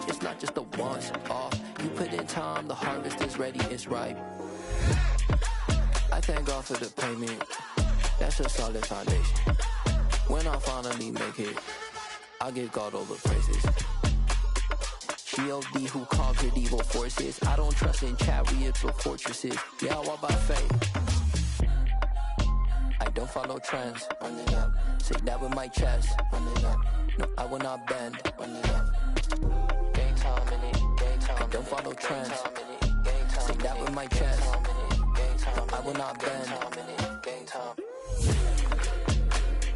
it's not just a once off. You put in time, the harvest is ready, it's ripe. I thank God for the payment, that's a solid foundation. When I finally make it, I give God all the praises. G.O.D. who conquered evil forces. I don't trust in chariots or fortresses. Yeah, I walk by faith. I don't follow trends. Run it up. Say that with my chest. Run it up. No, I will not bend. Run it up. Game time in it. Game time. I don't follow trends. Say that with my chest. No, I will not bend. Game time.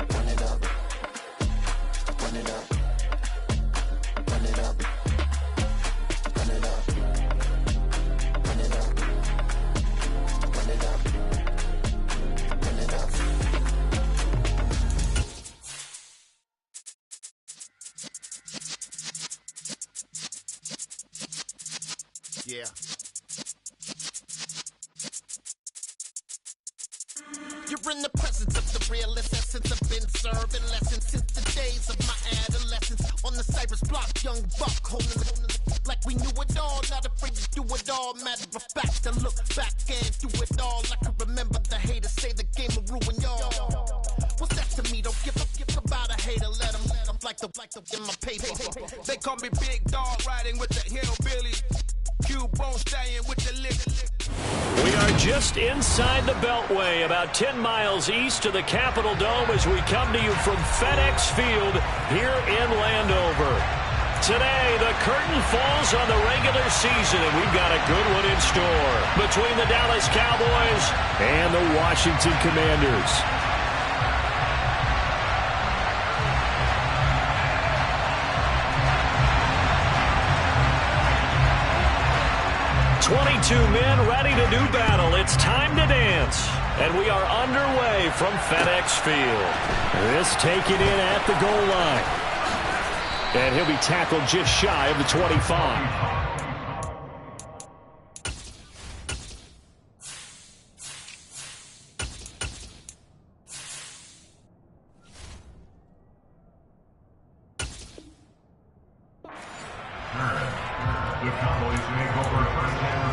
Run it up. Run it up. Run it up. Run it up. Run it up. Run it up. Run it up. Yeah. You're in the presence of the realest essence. I've been serving lessons since the days of my adolescence. On the Cypress block, young buck holding it like we knew it all. Not afraid to do it all. Matter of fact, I look back and do it all. I can remember the haters say the game will ruin y'all. What's that to me? Don't give about a hater. Let them like the in my paper. They call me Big Dog, riding with the hillbillies. Q-Bone Stallion with the lick. We are just inside the Beltway, about 10 miles east of the Capitol Dome as we come to you from FedEx Field here in Landover. Today, the curtain falls on the regular season, and we've got a good one in store between the Dallas Cowboys and the Washington Commanders. 22 men ready to do battle. It's time to dance. And we are underway from FedEx Field. This taken in at the goal line. And he'll be tackled just shy of the 25. The Cowboys make over first down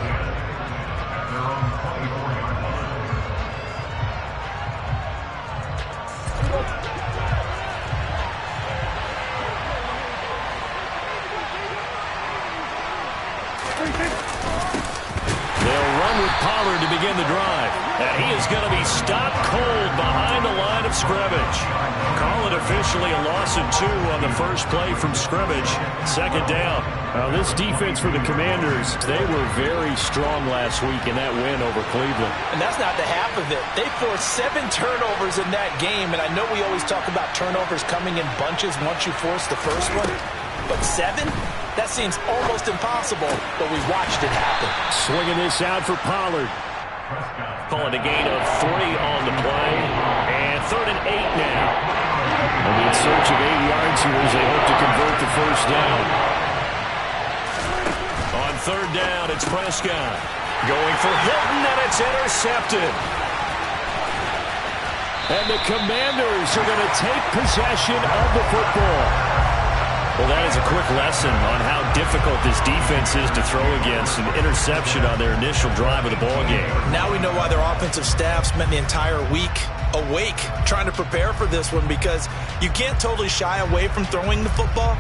at their own 24-yard line. They'll run with Pollard to begin the drive. And he is going to be stopped cold behind the line of scrimmage. Call it officially a loss of 2 on the first play from scrimmage. Second down. This defense for the Commanders, they were very strong last week in that win over Cleveland. And that's not the half of it. They forced 7 turnovers in that game, and I know we always talk about turnovers coming in bunches once you force the first one, but 7? That seems almost impossible, but we watched it happen. Swinging this out for Pollard. Calling a gain of 3 on the play, and 3rd and 8 now. And in search of 8 yards here as they hope to convert the first down. On 3rd down, it's Prescott. Going for Hilton, and it's intercepted. And the Commanders are going to take possession of the football. Well, that is a quick lesson on how difficult this defense is to throw against. An interception on their initial drive of the ballgame. Now we know why their offensive staff spent the entire week awake trying to prepare for this one, because you can't totally shy away from throwing the football.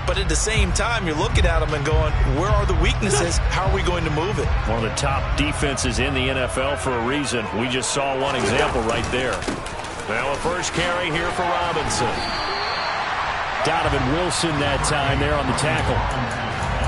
But at the same time, you're looking at them and going, where are the weaknesses? How are we going to move it? One of the top defenses in the NFL for a reason. We just saw one example right there. Now a first carry here for Robinson. Donovan Wilson that time there on the tackle.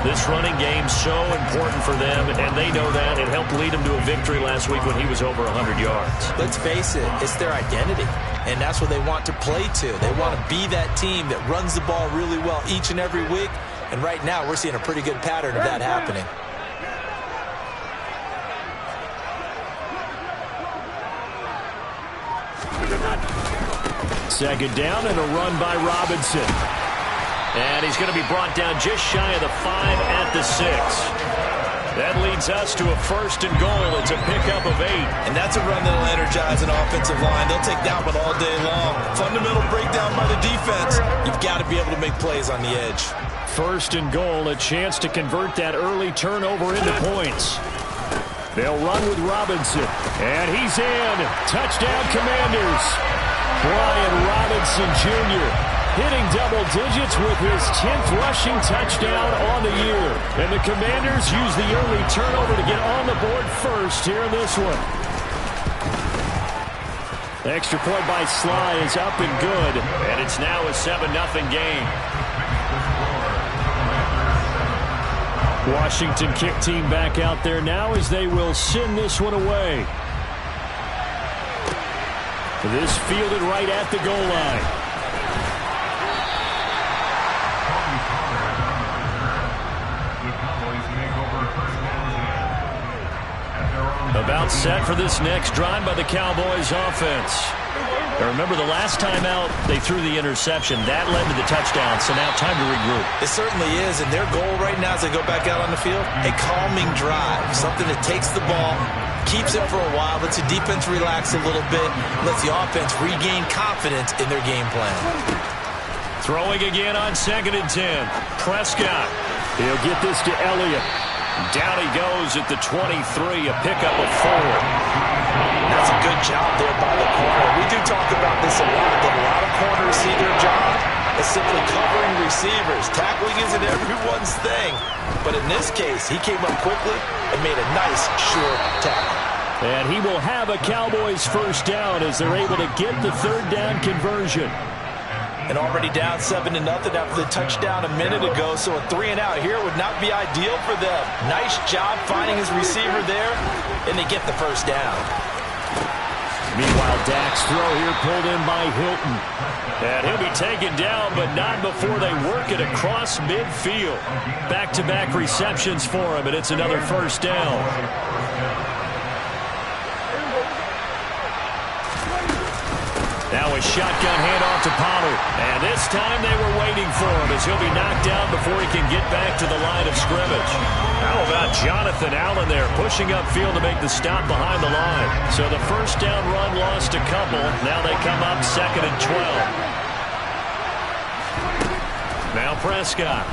This running game so important for them, and they know that. It helped lead them to a victory last week when he was over 100 yards. Let's face it, it's their identity, and that's what they want to play to. They want to be that team that runs the ball really well each and every week, and right now we're seeing a pretty good pattern of that happening. Second down and a run by Robinson. And he's going to be brought down just shy of the 5 at the 6. That leads us to a 1st and goal. It's a pickup of 8. And that's a run that'll energize an offensive line. They'll take that one all day long. Fundamental breakdown by the defense. You've got to be able to make plays on the edge. 1st and goal, a chance to convert that early turnover into points. They'll run with Robinson, and he's in. Touchdown, Commanders. Brian Robinson Jr. hitting double digits with his 10th rushing touchdown on the year. And the Commanders use the early turnover to get on the board first here in this one. Extra point by Sly is up and good, and it's now a 7-0 game. Washington kick team back out there now as they will send this one away. This fielded right at the goal line. About set for this next drive by the Cowboys offense. Now remember, the last time out, they threw the interception. That led to the touchdown, so now time to regroup. It certainly is, and their goal right now as they go back out on the field, a calming drive, something that takes the ball, keeps it for a while, lets the defense relax a little bit, lets the offense regain confidence in their game plan. Throwing again on 2nd and 10. Prescott. He'll get this to Elliott. Down he goes at the 23, a pickup of 4. That's a good job there by the corner. We do talk about this a lot, that a lot of corners see their job as simply covering receivers. Tackling isn't everyone's thing. But in this case, he came up quickly and made a nice, sure tackle. And he will have a Cowboys 1st down as they're able to get the 3rd down conversion. And already down 7-0 after the touchdown a minute ago, so a 3-and-out here would not be ideal for them. Nice job finding his receiver there, and they get the 1st down. Meanwhile, Dak's throw here pulled in by Hilton. And he'll be taken down, but not before they work it across midfield. Back-to-back receptions for him, and it's another 1st down. Now a shotgun handoff to Pollard. And this time they were waiting for him as he'll be knocked down before he can get back to the line of scrimmage. How about Jonathan Allen there pushing upfield to make the stop behind the line? So the 1st down run lost a couple. Now they come up 2nd and 12. Now Prescott.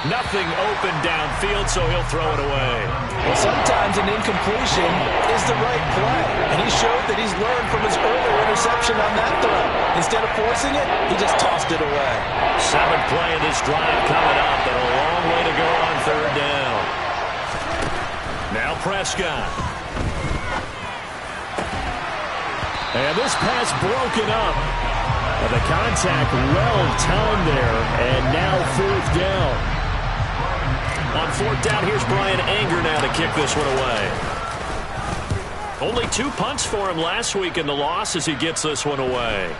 Nothing open downfield, so he'll throw it away. Well, sometimes an incompletion is the right play, and he showed that he's learned from his earlier interception on that throw. Instead of forcing it, he just tossed it away. 7th play of this drive coming up, and a long way to go on 3rd down. Now Prescott. And this pass broken up. The contact well timed there, and now 4th down. On 4th down, here's Brian Anger now to kick this one away. Only 2 punts for him last week in the loss as he gets this one away.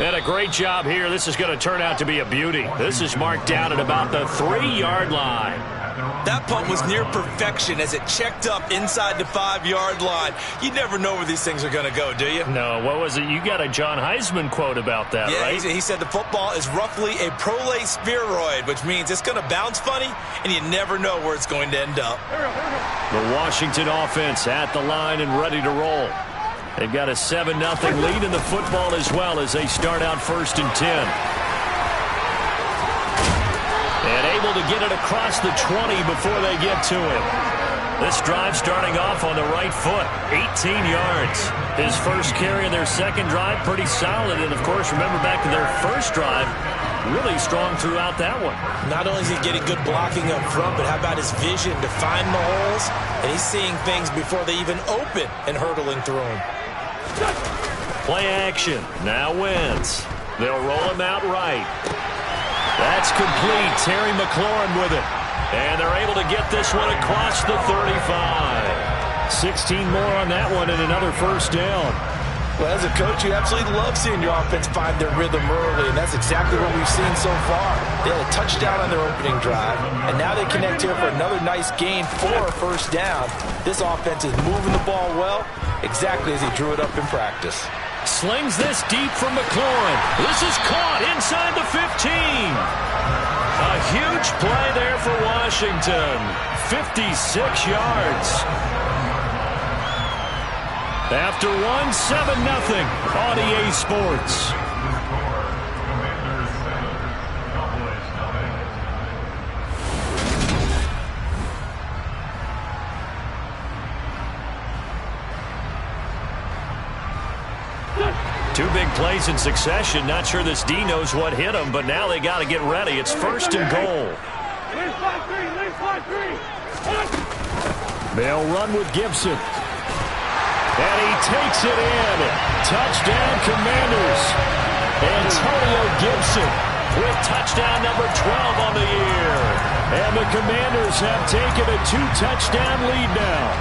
And a great job here. This is going to turn out to be a beauty. This is marked down at about the 3-yard line. That punt was near perfection as it checked up inside the 5-yard line. You never know where these things are going to go, do you? No, what was it? You got a John Heisman quote about that, right? He said the football is roughly a prolate spheroid, which means it's going to bounce funny, and you never know where it's going to end up. The Washington offense at the line and ready to roll. They've got a 7-0 lead in the football as well as they start out 1st and 10. And able to get it across the 20 before they get to it. This drive starting off on the right foot, 18 yards. His 1st carry of their 2nd drive, pretty solid. And, of course, remember back to their 1st drive, really strong throughout that one. Not only is he getting good blocking up front, but how about his vision to find the holes? And he's seeing things before they even open and hurtling through them. Play action. Now Wentz. They'll roll him out right. That's complete. Terry McLaurin with it. And they're able to get this one across the 35. 16 more on that one and another 1st down. Well, as a coach, you absolutely love seeing your offense find their rhythm early, and that's exactly what we've seen so far. They had a touchdown on their opening drive, and now they connect here for another nice gain for a 1st down. This offense is moving the ball well, exactly as he drew it up in practice. Slings this deep from McLaurin. This is caught inside the 15. A huge play there for Washington. 56 yards. After one, 7-0 on EA Sports. Commanders 7, Cowboys nothing. Two big plays in succession. Not sure this D knows what hit him, but now they got to get ready. It's first and goal. They'll run with Gibson. And he takes it in. Touchdown, Commanders. Antonio Gibson with touchdown number 12 on the year. And the Commanders have taken a 2-touchdown lead now.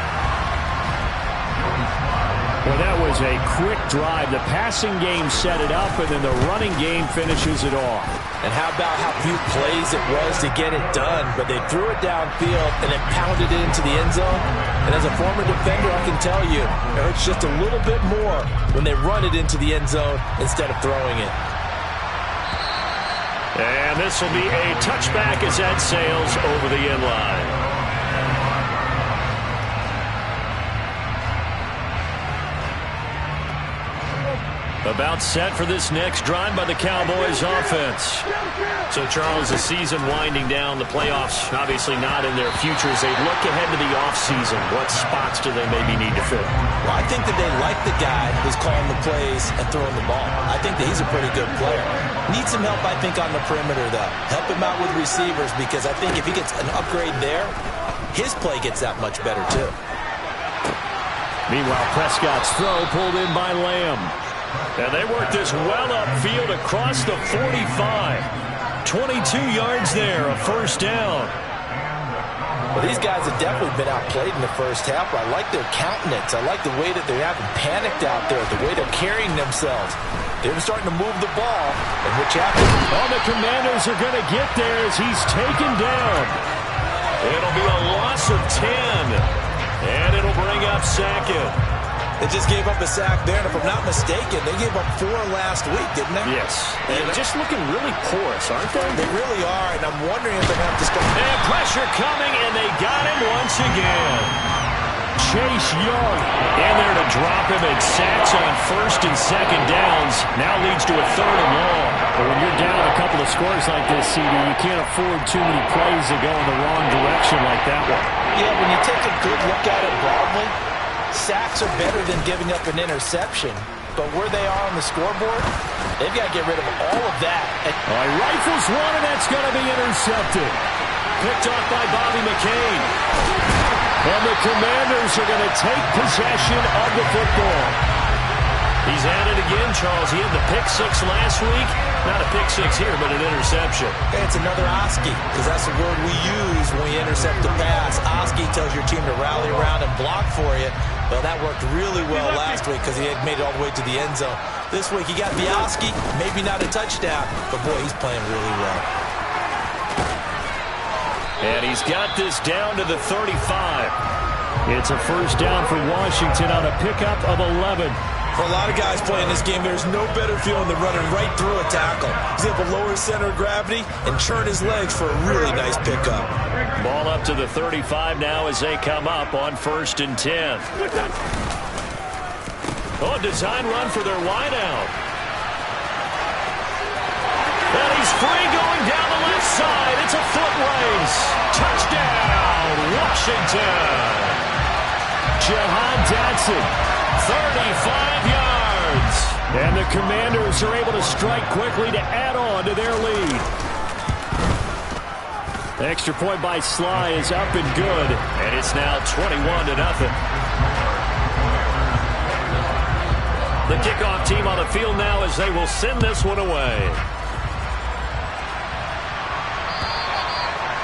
Well, that was a quick drive. The passing game set it up, and then the running game finishes it off. And how about how few plays it was to get it done, but they threw it downfield and then pounded it into the end zone. And as a former defender, I can tell you, it hurts just a little bit more when they run it into the end zone instead of throwing it. And this will be a touchback as that sails over the end line. About set for this next drive by the Cowboys offense. So, Charles, the season winding down, the playoffs obviously not in their futures. They look ahead to the offseason. What spots do they maybe need to fill? Well, I think that they like the guy who's calling the plays and throwing the ball. I think that he's a pretty good player. Needs some help, I think, on the perimeter, though. Help him out with receivers, because I think if he gets an upgrade there, his play gets that much better, too. Meanwhile, Prescott's throw pulled in by Lamb. And they work this well upfield across the 45. 22 yards there, a first down. Well, these guys have definitely been outplayed in the first half. I like their countenance. I like the way that they're having panicked out there, the way they're carrying themselves. They're starting to move the ball, and which happened? Oh, the Commanders are going to get there as he's taken down. It'll be a loss of 10, and it'll bring up Sackett. They just gave up a sack there, and if I'm not mistaken, they gave up 4 last week, didn't they? Yes. And just looking really porous, aren't they? They really are, and I'm wondering if they're going to have to start. And pressure coming, and they got him once again. Chase Young in there to drop him, and sacks on first and second downs. Now leads to a third and long. But when you're down a couple of scores like this, CD, you can't afford too many plays to go in the wrong direction like that one. Yeah, when you take a good look at it broadly, sacks are better than giving up an interception. But where they are on the scoreboard, they've got to get rid of all of that. All right, rifles one, and that's going to be intercepted. Picked off by Bobby McCain. And the Commanders are going to take possession of the football. He's at it again, Charles. He had the pick-6 last week. Not a pick-6 here, but an interception. Hey, it's another Oski, because that's the word we use when we intercept the pass. Oski tells your team to rally around and block for you. Well, that worked really well last week because he had made it all the way to the end zone. This week, he got the Oski, maybe not a touchdown, but boy, he's playing really well. And he's got this down to the 35. It's a first down for Washington on a pickup of 11. For a lot of guys playing this game, there's no better feeling than running right through a tackle. He's able to lower his center of gravity and churn his legs for a really nice pickup. Ball up to the 35 now as they come up on 1st and 10. Oh, design run for their wideout. And he's free going down the left side. It's a foot race. Touchdown, Washington. Jahan Dotson. 35 yards. And the Commanders are able to strike quickly to add on to their lead. The extra point by Sly is up and good. And it's now 21-0. The kickoff team on the field now as they will send this one away.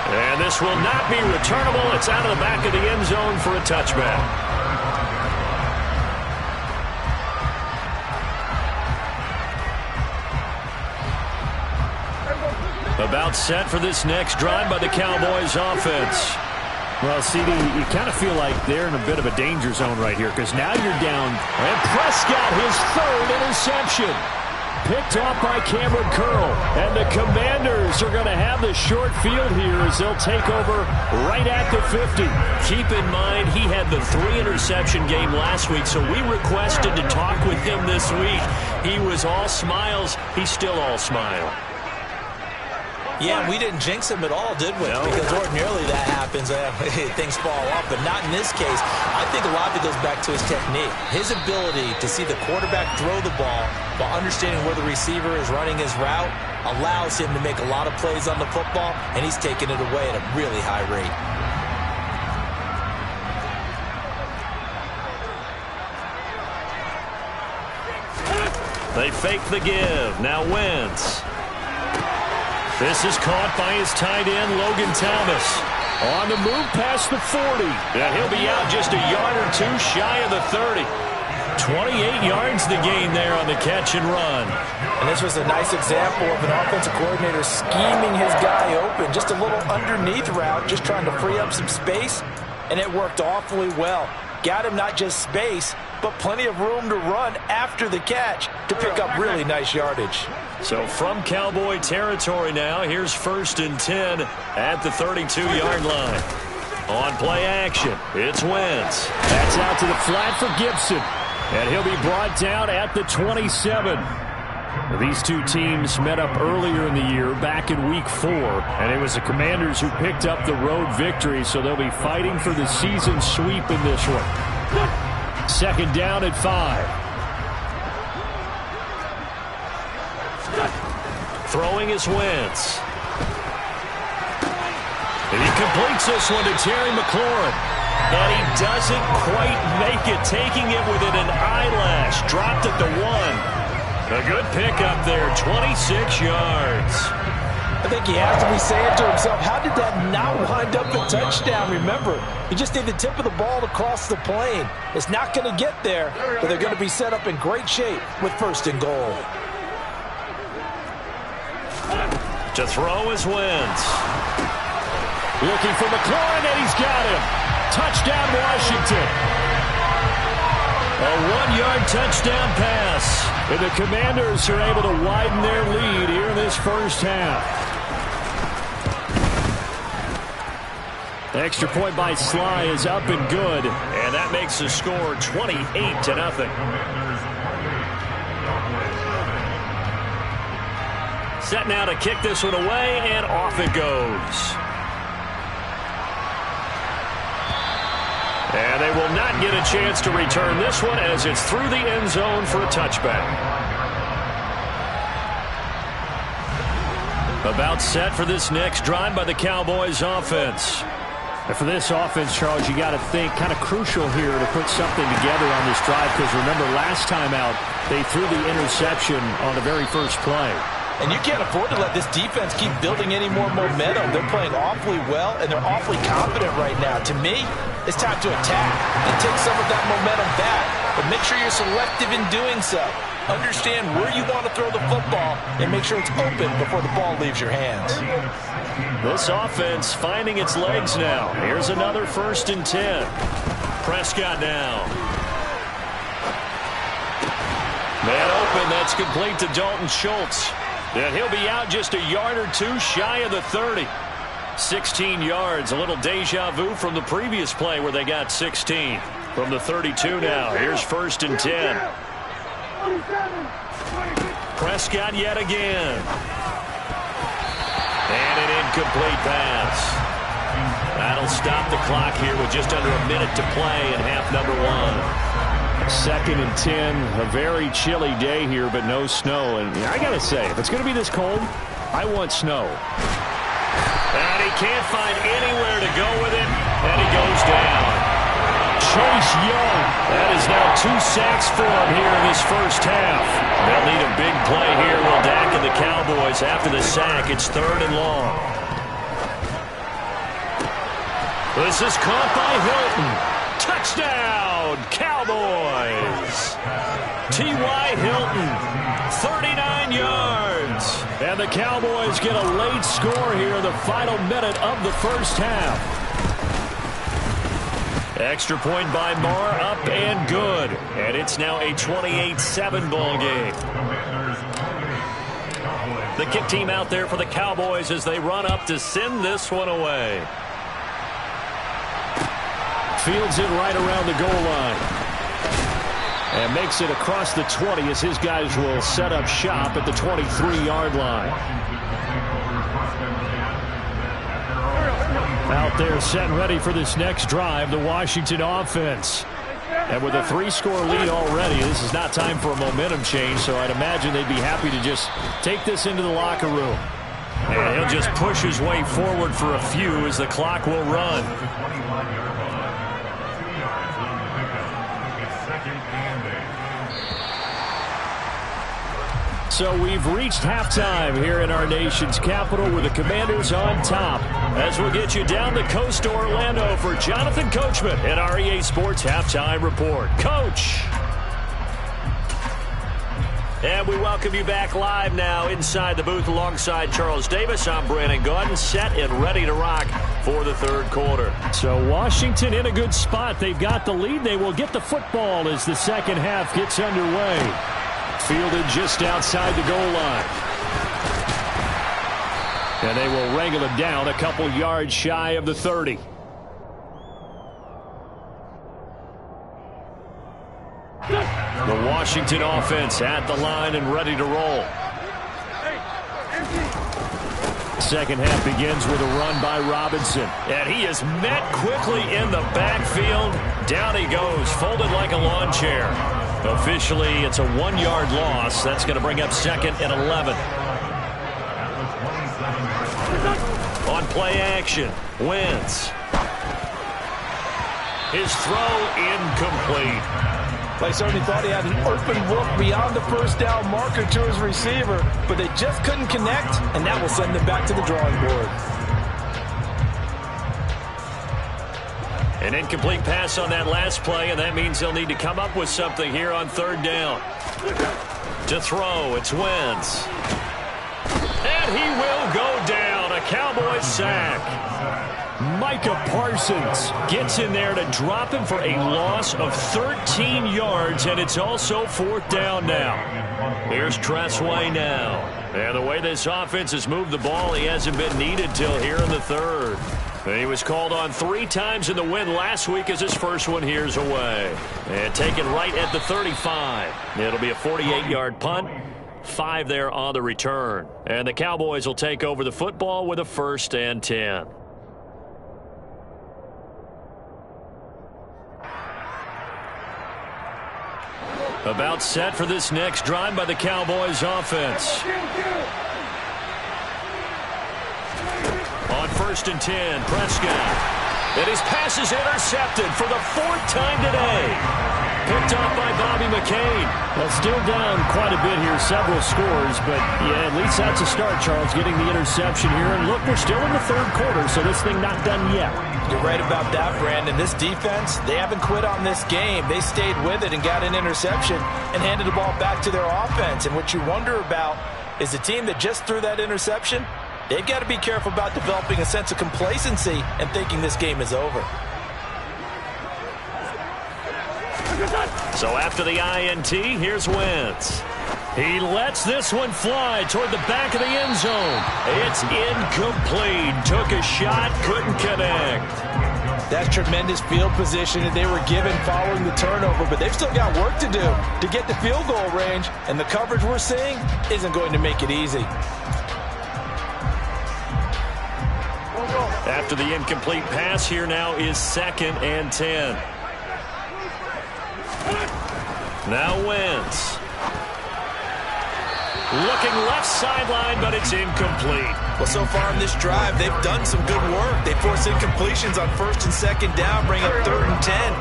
And this will not be returnable. It's out of the back of the end zone for a touchback. About set for this next drive by the Cowboys offense. Well, CD, you kind of feel like they're in a bit of a danger zone right here because now you're down. And Prescott, his third interception. picked off by Cameron Curl. And the Commanders are going to have the short field here as they'll take over right at the 50. Keep in mind, he had the 3-interception game last week, so we requested to talk with him this week. He was all smiles. He's still all smile. Yeah, we didn't jinx him at all, did we? No. Because ordinarily that happens. Things fall off, but not in this case. I think a lot of it goes back to his technique. His ability to see the quarterback throw the ball while understanding where the receiver is running his route allows him to make a lot of plays on the football, and he's taking it away at a really high rate. They fake the give. Now Wentz. This is caught by his tight end, Logan Thomas. On the move past the 40. And he'll be out just a yard or two shy of the 30. 28 yards the gain there on the catch and run. And this was a nice example of an offensive coordinator scheming his guy open. Just a little underneath route, just trying to free up some space. And it worked awfully well. Got him not just space, but plenty of room to run after the catch to pick up really nice yardage. So from Cowboy territory now, here's 1st and 10 at the 32-yard line. On play action, it's Wentz. That's out to the flat for Gibson. And he'll be brought down at the 27. These two teams met up earlier in the year, back in Week 4. And it was the Commanders who picked up the road victory, so they'll be fighting for the season sweep in this one. 2nd down at 5. Throwing is Wentz. And he completes this one to Terry McLaurin. And he doesn't quite make it, taking it within an eyelash. Dropped at the 1. A good pickup there, 26 yards. I think he has to be saying to himself, how did that not wind up a touchdown? Remember, you just need the tip of the ball to cross the plane. It's not going to get there, but they're going to be set up in great shape with 1st and goal. To throw is Wentz. Looking for McLaurin, and he's got him. Touchdown, Washington. A 1-yard touchdown pass. And the Commanders are able to widen their lead here in this first half. The extra point by Sly is up and good. And that makes the score 28-0. Set now to kick this one away, and off it goes. And they will not get a chance to return this one as it's through the end zone for a touchback. About set for this next drive by the Cowboys offense. And for this offense, Charles, you got to think kind of crucial here to put something together on this drive, because remember last time out they threw the interception on the very first play. And you can't afford to let this defense keep building any more momentum. They're playing awfully well, and they're awfully confident right now. To me, it's time to attack and take some of that momentum back. But make sure you're selective in doing so. Understand where you want to throw the football and make sure it's open before the ball leaves your hands. This offense finding its legs now. Here's another 1st and 10. Prescott now. Man open, that's complete to Dalton Schultz. And he'll be out just a yard or two shy of the 30. 16 yards, a little deja vu from the previous play where they got 16. From the 32 now, here's 1st and 10. Prescott yet again. And an incomplete pass. That'll stop the clock here with just under a minute to play in half number 1. 2nd and 10, a very chilly day here, but no snow. And I got to say, if it's going to be this cold, I want snow. And he can't find anywhere to go with it, and he goes down. Chase Young, that is now 2 sacks for him here in this first half. They'll need a big play here, will Dak and the Cowboys. After the sack, it's 3rd and long. This is caught by Hilton. Touchdown, Cowboys. T.Y. Hilton, 39 yards. And the Cowboys get a late score here in the final minute of the first half. Extra point by Marr, up and good. And it's now a 28-7 ball game. The kick team out there for the Cowboys as they run up to send this one away. Fields it right around the goal line. And makes it across the 20 as his guys will set up shop at the 23-yard line. Out there set and ready for this next drive, the Washington offense. And with a 3-score lead already, this is not time for a momentum change, so I'd imagine they'd be happy to just take this into the locker room. And he'll just push his way forward for a few as the clock will run. So we've reached halftime here in our nation's capital with the Commanders on top. As we'll get you down the coast to Orlando for Jonathan Coachman at our EA Sports Halftime Report. Coach! And we welcome you back live now inside the booth alongside Charles Davis. I'm Brandon Gaudin, set and ready to rock for the third quarter. So Washington in a good spot. They've got the lead. They will get the football as the second half gets underway. Fielded just outside the goal line. And they will wrangle him down a couple yards shy of the 30. The Washington offense at the line and ready to roll. Second half begins with a run by Robinson. And he is met quickly in the backfield. Down he goes, folded like a lawn chair. Officially, it's a 1-yard loss. That's going to bring up second and 11. On play action, Wentz. His throw incomplete. They certainly thought he had an open look beyond the first down marker to his receiver, but they just couldn't connect, and that will send them back to the drawing board. An incomplete pass on that last play, and that means they'll need to come up with something here on third down. To throw, it's Wentz. And he will go down. A Cowboys sack. Micah Parsons gets in there to drop him for a loss of 13 yards, and it's also fourth down now. Here's Tressway now. And the way this offense has moved the ball, he hasn't been needed till here in the third. He was called on 3 times in the win last week as his first one here's away. And taken right at the 35. It'll be a 48-yard punt. 5 there on the return. And the Cowboys will take over the football with a 1st and 10. About set for this next drive by the Cowboys offense. On 1st and 10, Prescott. And his pass is intercepted for the 4th time today. Picked up by Bobby McCain. Well, still down quite a bit here, several scores, but yeah, at least that's a start, Charles, getting the interception here. And look, we're still in the third quarter, so this thing not done yet. You're right about that, Brandon. This defense, they haven't quit on this game. They stayed with it and got an interception and handed the ball back to their offense. And what you wonder about is the team that just threw that interception, they've got to be careful about developing a sense of complacency and thinking this game is over. So after the INT, here's Wentz. He lets this one fly toward the back of the end zone. It's incomplete. Took a shot, couldn't connect. That's tremendous field position that they were given following the turnover, but they've still got work to do to get the field goal range, and the coverage we're seeing isn't going to make it easy. After the incomplete pass, here now is 2nd and 10. Now Wentz. Looking left sideline, but it's incomplete. Well, so far in this drive, they've done some good work. They forced incompletions on 1st and 2nd down, bring up 3rd and 10.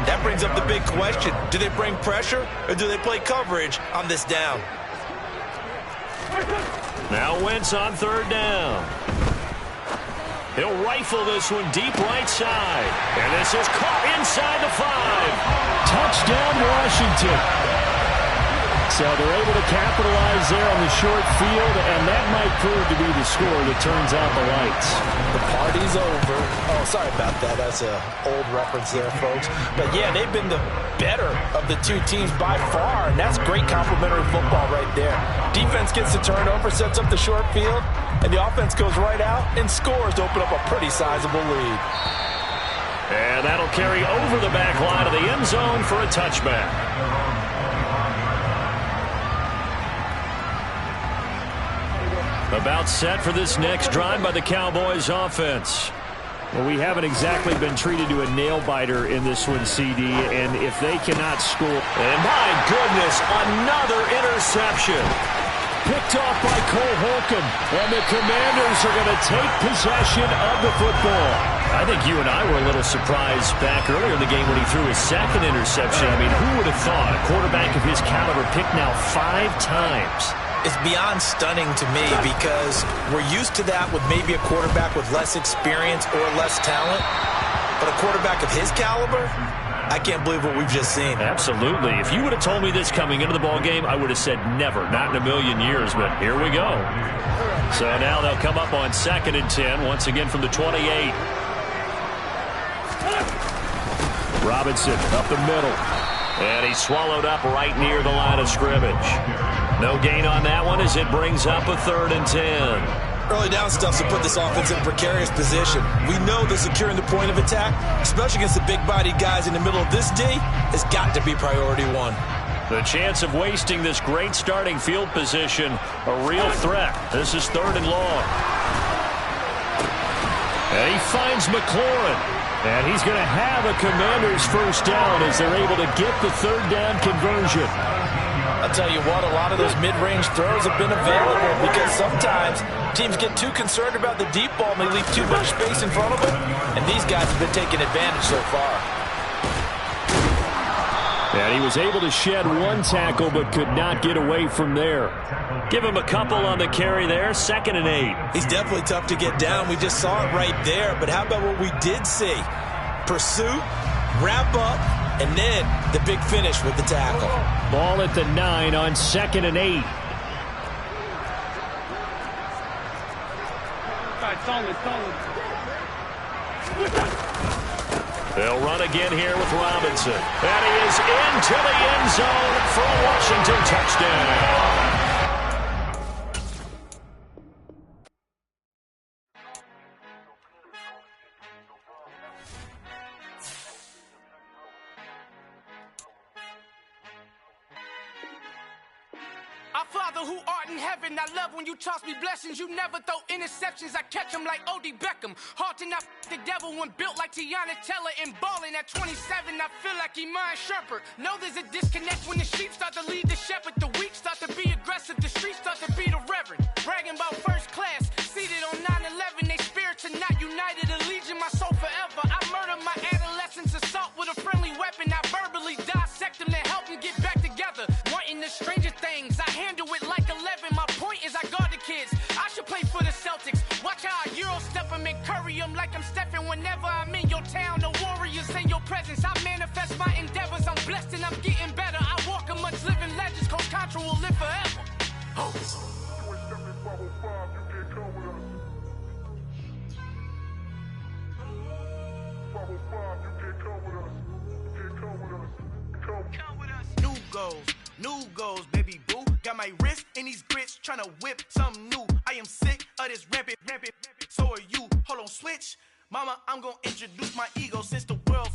That brings up the big question. Do they bring pressure, or do they play coverage on this down? Now Wentz on 3rd down. He'll rifle this one deep right side. And this is caught inside the 5. Touchdown, Washington. So they're able to capitalize there on the short field, and that might prove to be the score that turns out the lights. The party's over. Oh, sorry about that. That's an old reference there, folks. But, yeah, they've been the better of the two teams by far, and that's great complementary football right there. Defense gets the turnover, sets up the short field, and the offense goes right out and scores to open up a pretty sizable lead. And that'll carry over the back line of the end zone for a touchback. About set for this next drive by the Cowboys offense. Well, we haven't exactly been treated to a nail-biter in this one, CD, and if they cannot score... And my goodness, another interception. Picked off by Cole Holcomb, and the Commanders are going to take possession of the football. I think you and I were a little surprised back earlier in the game when he threw his second interception. I mean, who would have thought a quarterback of his caliber picked now 5 times? It's beyond stunning to me because we're used to that with maybe a quarterback with less experience or less talent. But a quarterback of his caliber, I can't believe what we've just seen. Absolutely. If you would have told me this coming into the ball game, I would have said never, not in a million years, but here we go. So now they'll come up on 2nd and 10, once again from the 28. Robinson up the middle. And he's swallowed up right near the line of scrimmage. No gain on that one as it brings up a 3rd and 10. Early down stuff to put this offense in a precarious position. We know that securing the point of attack, especially against the big-bodied guys in the middle of this D, has got to be priority 1. The chance of wasting this great starting field position, a real threat. This is 3rd and long. And he finds McLaurin. And he's going to have a Commanders first down as they're able to get the 3rd down conversion. I'll tell you what, a lot of those mid-range throws have been available because sometimes teams get too concerned about the deep ball and they leave too much space in front of them. And these guys have been taking advantage so far. And he was able to shed 1 tackle but could not get away from there. Give him a couple on the carry there, 2nd and 8. He's definitely tough to get down. We just saw it right there. But how about what we did see? Pursuit, wrap up, and then the big finish with the tackle. Ball at the 9 on 2nd and 8. They'll run again here with Robinson. And he is into the end zone for a Washington touchdown. Our Father who art in heaven, I love when you toss me blessings. You never throw interceptions, I catch them like O.D. Beckham. Hard to not the devil when built like Tiana Teller and balling at 27. I feel like Iman Shumpert. Know there's a disconnect when the sheep start to lead the shepherd. The weak start to be aggressive, the streets start to be the reverend. Bragging about first class, seated on 9/11. They spirits are not united, a legion, my soul forever. I murder my adolescence, assault with a friendly weapon. I verbally dissect them to help them get back together. Wanting the stranger things, I handle it like 11. My point is I guard the kids. I should play for the Celtics. Watch how I Euro step them and curry them like I'm Stephen. Whenever I'm in your town, the Warriors in your presence. I manifest my endeavors. I'm blessed and I'm getting better. I walk amongst living legends. Coach Contra will live forever. Oh. New goals, baby boo. Got my wrist in these grits, tryna whip something new. I am sick of this rampant. So are you. Hold on, switch. Mama, I'm gonna introduce my ego since the world